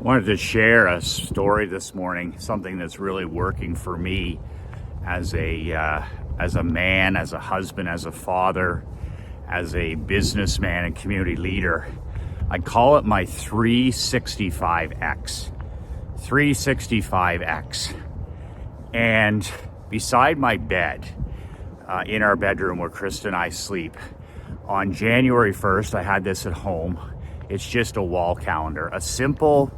Wanted to share a story this morning, something that's really working for me as a man, as a husband, as a father, as a businessman and community leader. I call it my 365X. 365X. And beside my bed, in our bedroom where Krista and I sleep, on January 1st, I had this at home. It's just a wall calendar, a simple,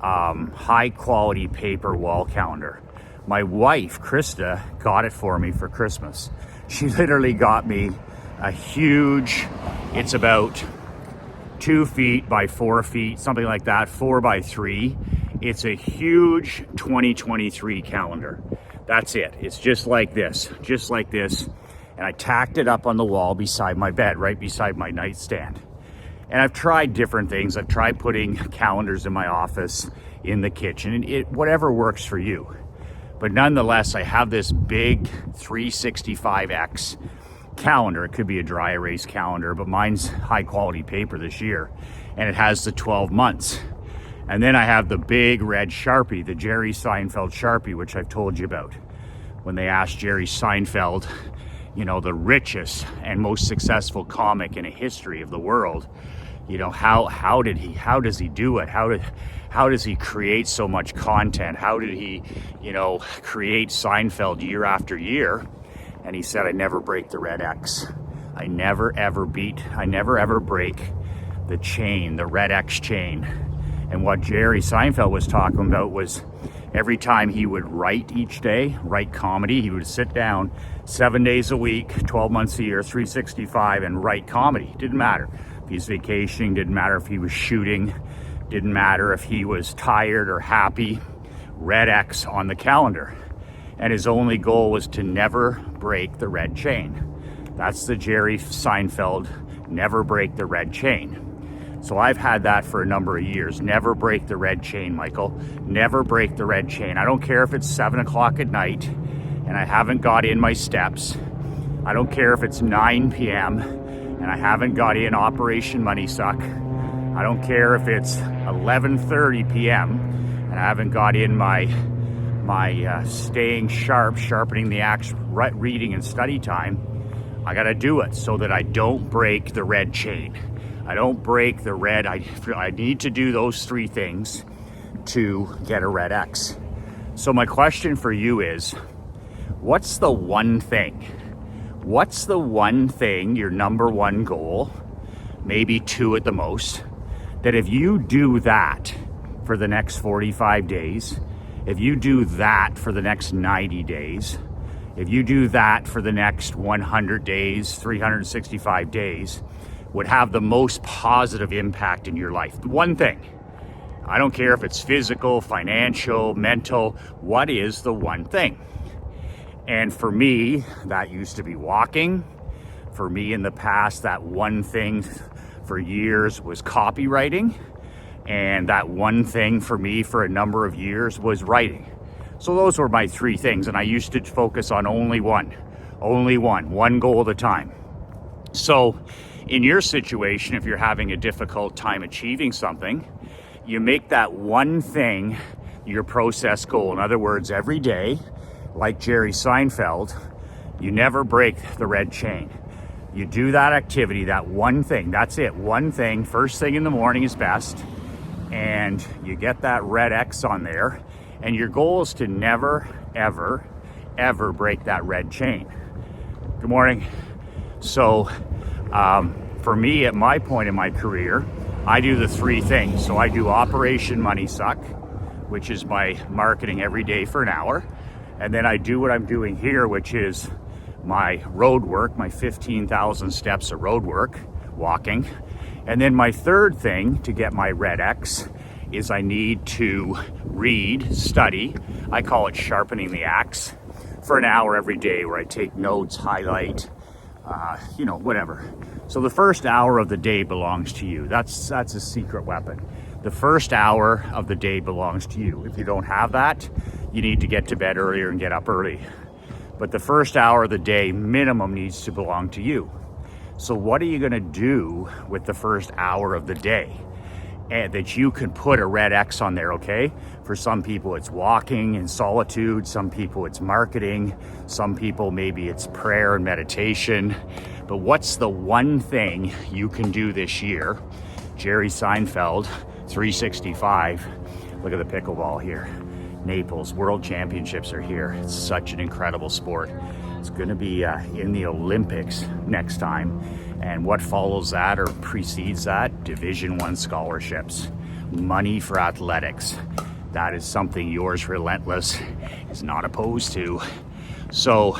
high quality paper wall calendar. My wife, Krista, got it for me for Christmas. She literally got me a huge, it's about 2 feet by 4 feet, something like that, 4 by 3. It's a huge 2023 calendar. That's it. It's just like this. And I tacked it up on the wall beside my bed, right beside my nightstand. And I've tried different things. I've tried putting calendars in my office, in the kitchen, and whatever works for you. But nonetheless, I have this big 365X calendar. It could be a dry erase calendar, but mine's high quality paper this year, and it has the 12 months. And then I have the big red Sharpie, the Jerry Seinfeld Sharpie, which I've told you about. When they asked Jerry Seinfeld, you know, the richest and most successful comic in a history of the world, you know, how does he do it? How does he create so much content? How did he, you know, create Seinfeld year after year? And he said, I never break the red X. I never ever break the chain, the red X chain. And what Jerry Seinfeld was talking about was every time he would write each day, write comedy, he would sit down 7 days a week, 12 months a year, 365, and write comedy. Didn't matter if he's vacationing, didn't matter if he was shooting, didn't matter if he was tired or happy, red X on the calendar. And his only goal was to never break the red chain. That's the Jerry Seinfeld, never break the red chain. So I've had that for a number of years. Never break the red chain, Michael. Never break the red chain. I don't care if it's 7 o'clock at night and I haven't got in my steps. I don't care if it's 9 p.m. and I haven't got in Operation Money Suck. I don't care if it's 11:30 p.m. and I haven't got in my staying sharp, sharpening the axe, reading and study time. I gotta do it so that I don't break the red chain. I don't break the red. I need to do those 3 things to get a red X. So my question for you is, what's the one thing? What's the one thing, your number one goal, maybe 2 at the most, that if you do that for the next 45 days, if you do that for the next 90 days, if you do that for the next 100 days, 365 days, would have the most positive impact in your life? One thing. I don't care if it's physical, financial, mental. What is the one thing? And for me, that used to be walking. For me in the past, that one thing for years was copywriting. And that one thing for me for a number of years was writing. So those were my 3 things. And I used to focus on only one goal at a time. So in your situation, if you're having a difficult time achieving something, you make that one thing your process goal. In other words, every day, like Jerry Seinfeld, you never break the red chain. You do that activity, that one thing, that's it, one thing, first thing in the morning is best, and you get that red X on there, and your goal is to never, ever, ever break that red chain. Good morning. So, for me, at my point in my career, I do the 3 things. So I do Operation Money Suck, which is my marketing every day for an hour. And then I do what I'm doing here, which is my road work, my 15,000 steps of road work, walking. And then my third thing to get my red X is I need to read, study. I call it sharpening the axe, for an hour every day where I take notes, highlight, whatever. So the first hour of the day belongs to you. That's a secret weapon. The first hour of the day belongs to you. If you don't have that, you need to get to bed earlier and get up early. But the first hour of the day minimum needs to belong to you. So what are you gonna do with the first hour of the day? and that you can put a red X on there, okay? For some people it's walking in solitude, some people it's marketing, some people maybe it's prayer and meditation. But what's the one thing you can do this year? Jerry Seinfeld, 365. Look at the pickleball here. Naples World Championships are here. It's such an incredible sport. It's going to be in the Olympics next time. And what follows that or precedes that? Division I scholarships, money for athletics. That is something Yours Relentless is not opposed to. So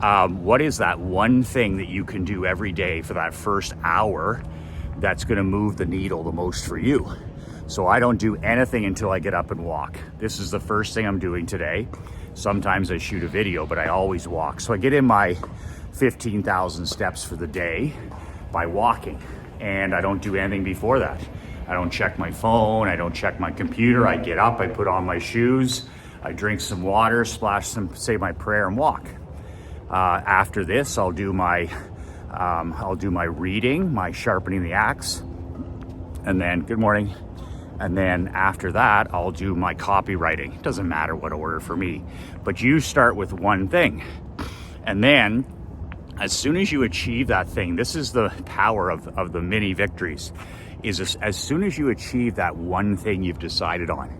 what is that one thing that you can do every day for that first hour that's going to move the needle the most for you? So I don't do anything until I get up and walk. This is the first thing I'm doing today. Sometimes I shoot a video, but I always walk. So I get in my 15,000 steps for the day by walking, and I don't do anything before that. I don't check my phone, I don't check my computer. I get up, I put on my shoes, I drink some water, splash some, say my prayer, and walk. After this, I'll do my reading, my sharpening the axe, and then, good morning. And then after that, I'll do my copywriting. It doesn't matter what order for me, but you start with one thing. And then as soon as you achieve that thing, this is the power of the mini victories, is as soon as you achieve that one thing you've decided on,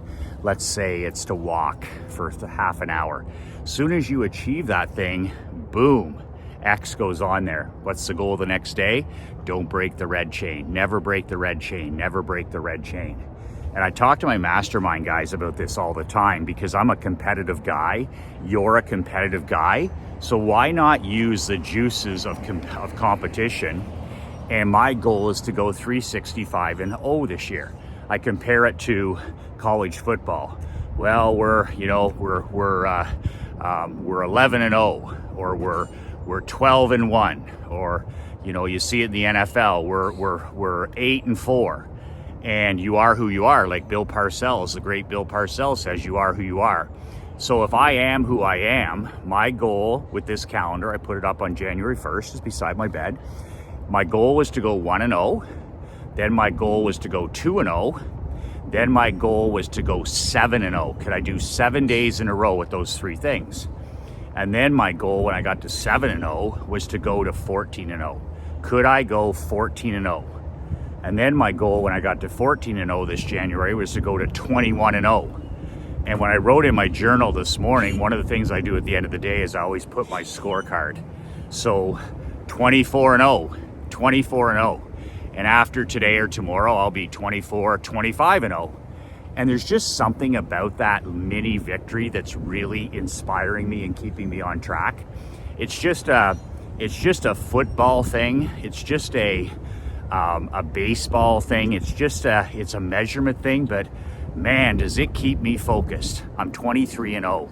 let's say it's to walk for half an hour. As soon as you achieve that thing, boom, X goes on there. What's the goal the next day? Don't break the red chain. Never break the red chain. Never break the red chain. And I talk to my mastermind guys about this all the time because I'm a competitive guy. You're a competitive guy. So why not use the juices of competition? And my goal is to go 365-0 this year. I compare it to college football. Well, we're 11-0, or we're 12-1, or you see it in the NFL. We're 8-4. And you are who you are, like Bill Parcells, the great Bill Parcells says, you are who you are. So if I am who I am, my goal with this calendar, I put it up on January 1st, is beside my bed. My goal was to go 1-0. Then my goal was to go 2-0. Then my goal was to go 7-0. Could I do 7 days in a row with those three things? And then my goal when I got to 7-0 was to go to 14-0. Could I go 14-0? And then my goal when I got to 14-0 this January was to go to 21-0. And when I wrote in my journal this morning, one of the things I do at the end of the day is I always put my scorecard. So 24-0, 24-0. And after today or tomorrow, I'll be 25-0. And there's just something about that mini victory that's really inspiring me and keeping me on track. It's just a football thing. It's just a baseball thing. It's a measurement thing, but man, does it keep me focused. I'm 23-0,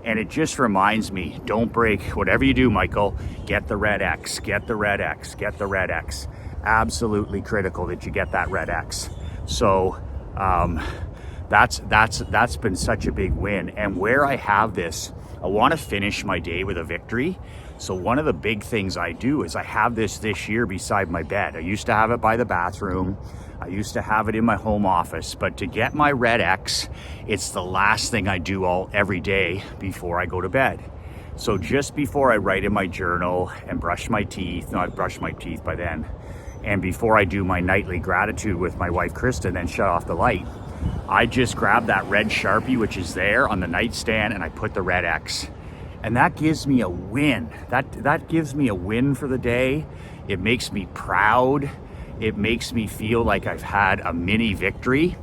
and it just reminds me, don't break, whatever you do, Michael, get the red X, get the red X, get the red X. Absolutely critical that you get that red X. So that's been such a big win. And where I have this, I want to finish my day with a victory. So one of the big things I do is I have this year beside my bed. I used to have it by the bathroom. I used to have it in my home office, but to get my red X, it's the last thing I do every day before I go to bed. So just before I write in my journal and brush my teeth, no, I've brushed my teeth by then, and before I do my nightly gratitude with my wife, Kristen, then shut off the light, I just grab that red Sharpie, which is there on the nightstand, and I put the red X. And that gives me a win. That gives me a win for the day. It makes me proud. It makes me feel like I've had a mini victory.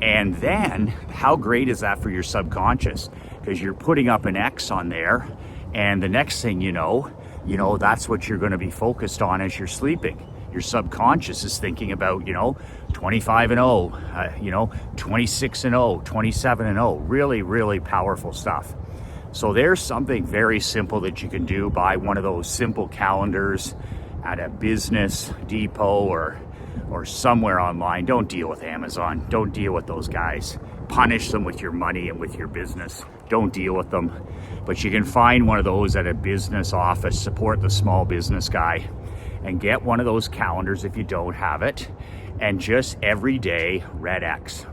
And then how great is that for your subconscious? Because you're putting up an X on there, and the next thing you know, that's what you're going to be focused on as you're sleeping. Your subconscious is thinking about, 25-0, 26-0, 27-0. Really, really powerful stuff. So there's something very simple that you can do. Buy one of those simple calendars at a business depot or somewhere online. Don't deal with Amazon. Don't deal with those guys. Punish them with your money and with your business. Don't deal with them. But you can find one of those at a business office. Support the small business guy and get one of those calendars if you don't have it. And just every day, red X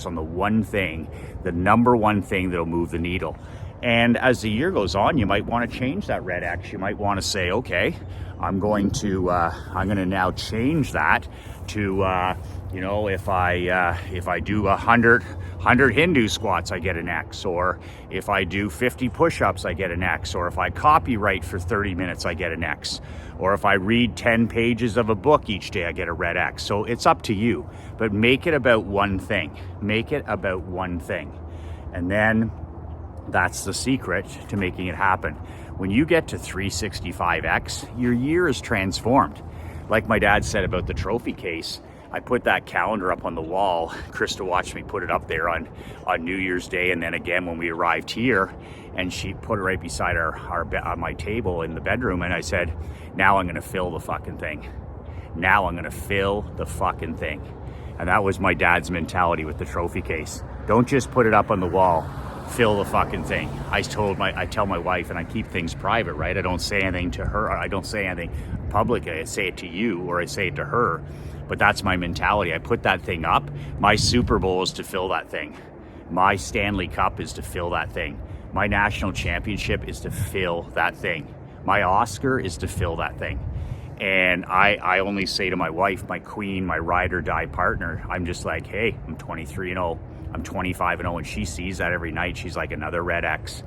on the one thing, the number one thing that'll move the needle. And as the year goes on, you might want to change that red X. You might want to say, okay, I'm going to now change that to, if I do 100 Hindu squats, I get an X. Or if I do 50 push-ups, I get an X. Or if I copyright for 30 minutes, I get an X. Or if I read 10 pages of a book each day, I get a red X. So it's up to you, but make it about one thing. Make it about one thing. And then that's the secret to making it happen. When you get to 365X, your year is transformed. Like my dad said about the trophy case, I put that calendar up on the wall. Krista watched me put it up there on New Year's Day, and then again when we arrived here, and she put it right beside my table in the bedroom, and I said, now I'm gonna fill the fucking thing. Now I'm gonna fill the fucking thing. And that was my dad's mentality with the trophy case. Don't just put it up on the wall, fill the fucking thing. I tell my wife, and I keep things private, right? I don't say anything to her. I don't say anything public. I say it to you, or I say it to her. But that's my mentality. I put that thing up. My Super Bowl is to fill that thing. My Stanley Cup is to fill that thing. My national championship is to fill that thing. My Oscar is to fill that thing. And I only say to my wife, my queen, my ride or die partner, I'm just like, hey, I'm 23-0. I'm 25-0, and she sees that every night. She's like, another red X.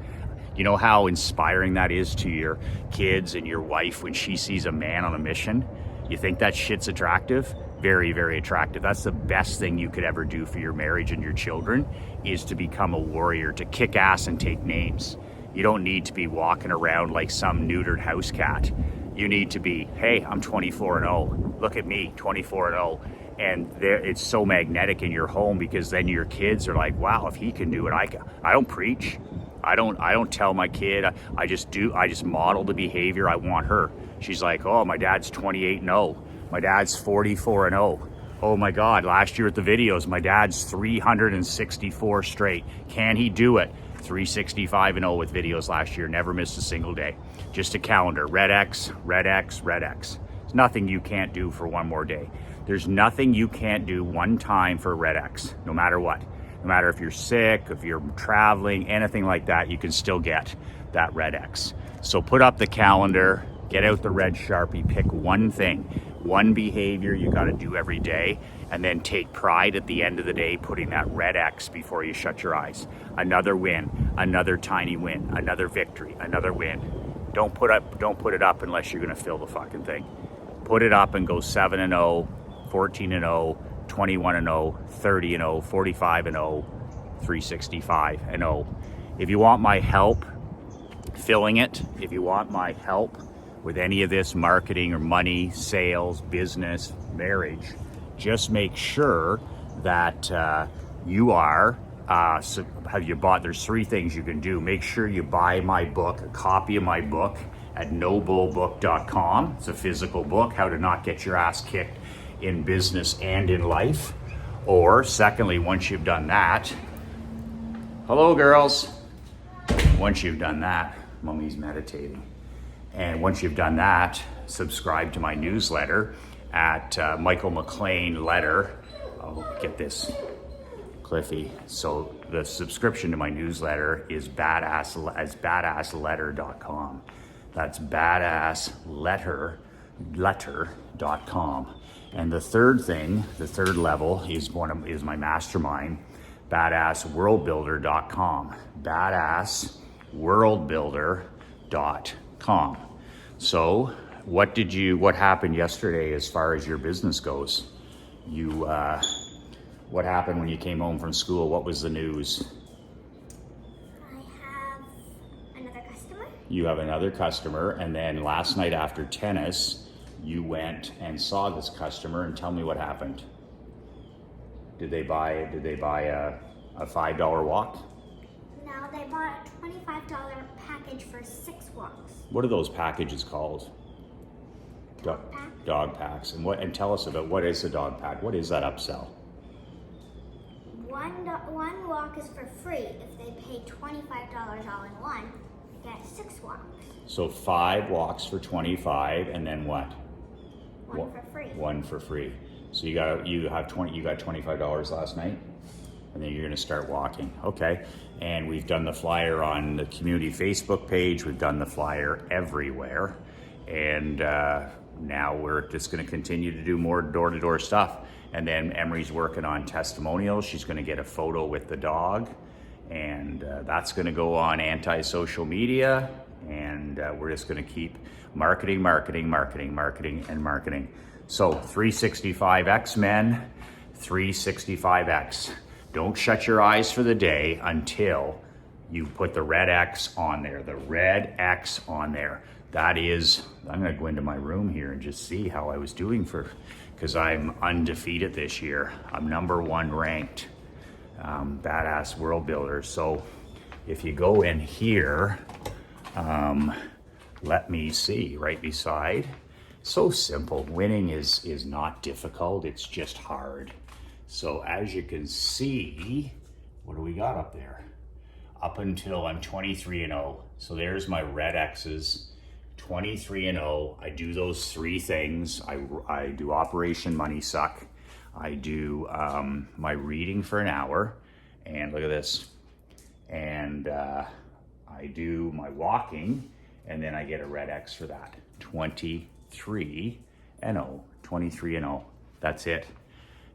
You know how inspiring that is to your kids and your wife when she sees a man on a mission? You think that shit's attractive? Very, very attractive. That's the best thing you could ever do for your marriage and your children, is to become a warrior, to kick ass and take names. You don't need to be walking around like some neutered house cat. You need to be, hey, I'm 24-0. Look at me, 24-0. And it's so magnetic in your home, because then your kids are like, wow, if he can do it, I can. I don't preach. I don't tell my kid. I just model the behavior I want her. She's like, oh, my dad's 28-0. My dad's 44-0. Oh my God, last year at the videos, my dad's 364 straight. Can he do it? 365-0 with videos last year, never missed a single day. Just a calendar, red X, red X, red X. There's nothing you can't do for one more day. There's nothing you can't do one time for red X, no matter what. No matter if you're sick, if you're traveling, anything like that, you can still get that red X. So put up the calendar, get out the red Sharpie, pick one thing, one behavior you gotta do every day, and then take pride at the end of the day putting that red X before you shut your eyes. Another win, another tiny win, another victory, another win. Don't put it up unless you're gonna fill the fucking thing. Put it up and go 7-0, 14-0, 21-0, 30-0, 45-0, 365-0. If you want my help filling it, if you want my help with any of this marketing or money, sales, business, marriage, just make sure that you are, have you bought, there's 3 things you can do. Make sure you buy my book, a copy of my book at nobullbook.com. It's a physical book, How to Not Get Your Ass Kicked in Business and in Life. Or secondly, once you've done that, hello girls. Once you've done that, Mommy's meditating. And once you've done that, subscribe to my newsletter at Michael McLean Letter. I'll get this, Cliffy. So the subscription to my newsletter is badassletter.com. That's badassletter.com. And the third thing, the third level is my mastermind, badassworldbuilder.com. Badassworldbuilder.com. So what happened yesterday as far as your business goes? What happened when you came home from school? What was the news? I have another customer. You have another customer, and then last night after tennis, you went and saw this customer, and tell me what happened. Did they buy a $5 walk? No, they bought a $25 package for 6 walks. What are those packages called? Dog packs. And tell us about, what is a dog pack? What is that upsell? One walk is for free. If they pay $25 all in one, they get 6 walks. So 5 walks for $25, and then what? One for free. One for free. So you got $25 last night, and then you're going to start walking. Okay. And we've done the flyer on the community Facebook page. We've done the flyer everywhere, and now we're just going to continue to do more door-to-door stuff. And then Emery's working on testimonials. She's going to get a photo with the dog, and that's going to go on anti-social media. And we're just going to keep marketing. So 365X, men, 365X. Don't shut your eyes for the day until you put the red X on there, the red X on there. That is, I'm going to go into my room here and just see how I was doing because I'm undefeated this year. I'm #1 ranked, badass world builder. So if you go in here, let me see, right beside. So simple. Winning is not difficult. It's just hard. So as you can see, what do we got up there? Up until I'm 23-0. So there's my red X's. 23-0. I do those 3 things. I do Operation Money Suck. I do my reading for an hour. And look at this. And I do my walking. And then I get a red X for that. 23-0. 23-0. That's it.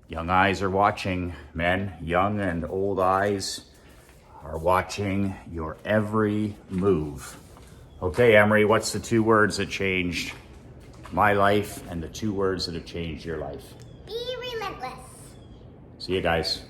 Young eyes are watching, men. Young and old eyes are watching your every move. Okay, Emery, what's the 2 words that changed my life and the 2 words that have changed your life? Be relentless. See you guys.